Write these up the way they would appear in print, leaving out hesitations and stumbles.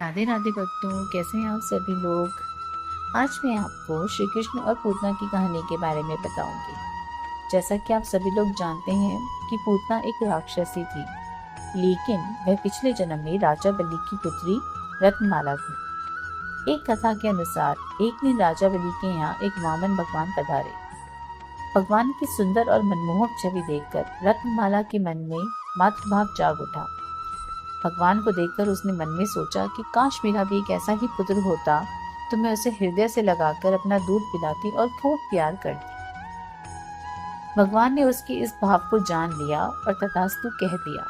राधे राधे भक्तों, कैसे हैं आप सभी लोग। आज मैं आपको श्री कृष्ण और पूतना की कहानी के बारे में बताऊंगी। जैसा कि आप सभी लोग जानते हैं कि पूतना एक राक्षसी थी, लेकिन वह पिछले जन्म में राजा बलि की पुत्री रत्नमाला थी। एक कथा के अनुसार एक दिन राजा बलि के यहाँ एक वामन भगवान पधारे। भगवान की सुंदर और मनमोहक छवि देखकर रत्नमाला के मन में मातृभाव जाग उठा। भगवान को देखकर उसने मन में सोचा कि काश मेरा भी एक ऐसा ही पुत्र होता तो मैं उसे हृदय से लगाकर अपना दूध पिलाती और खूब प्यार करती। भगवान ने उसके इस भाव को जान लिया और तथास्तु कह दिया।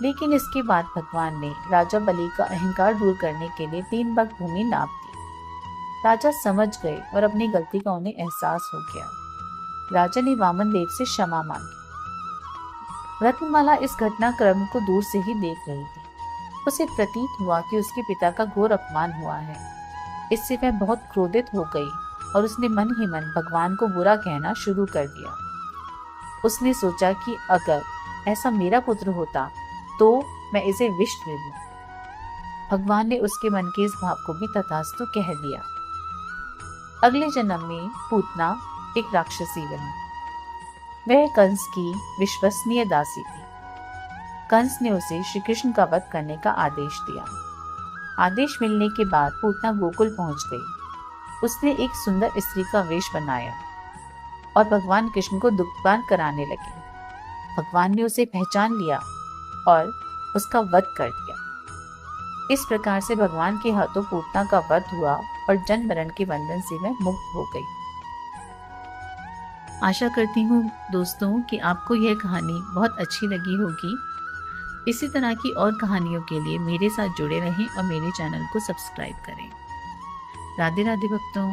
लेकिन इसके बाद भगवान ने राजा बलि का अहंकार दूर करने के लिए 3 बग भूमि नाप दी। राजा समझ गए और अपनी गलती का उन्हें एहसास हो गया। राजा ने वामन देव से क्षमा मांगी। रत्नमाला इस घटनाक्रम को दूर से ही देख रही थी। उसे प्रतीत हुआ कि उसके पिता का घोर अपमान हुआ है। इससे वह बहुत क्रोधित हो गई और उसने मन ही मन भगवान को बुरा कहना शुरू कर दिया। उसने सोचा कि अगर ऐसा मेरा पुत्र होता तो मैं इसे विष दे दूं। भगवान ने उसके मन के इस भाव को भी तथास्तु कह दिया। अगले जन्म में पूतना एक राक्षसी बनी। वह कंस की विश्वसनीय दासी थी। कंस ने उसे श्री कृष्ण का वध करने का आदेश दिया। आदेश मिलने के बाद पूतना गोकुल पहुंच गई। उसने एक सुंदर स्त्री का वेश बनाया और भगवान कृष्ण को दुखपान कराने लगी। भगवान ने उसे पहचान लिया और उसका वध कर दिया। इस प्रकार से भगवान के हाथों पूतना का वध हुआ और जन्म मरण के बंधन से वह मुक्त हो गई। आशा करती हूँ दोस्तों कि आपको यह कहानी बहुत अच्छी लगी होगी। इसी तरह की और कहानियों के लिए मेरे साथ जुड़े रहें और मेरे चैनल को सब्सक्राइब करें। राधे राधे भक्तों।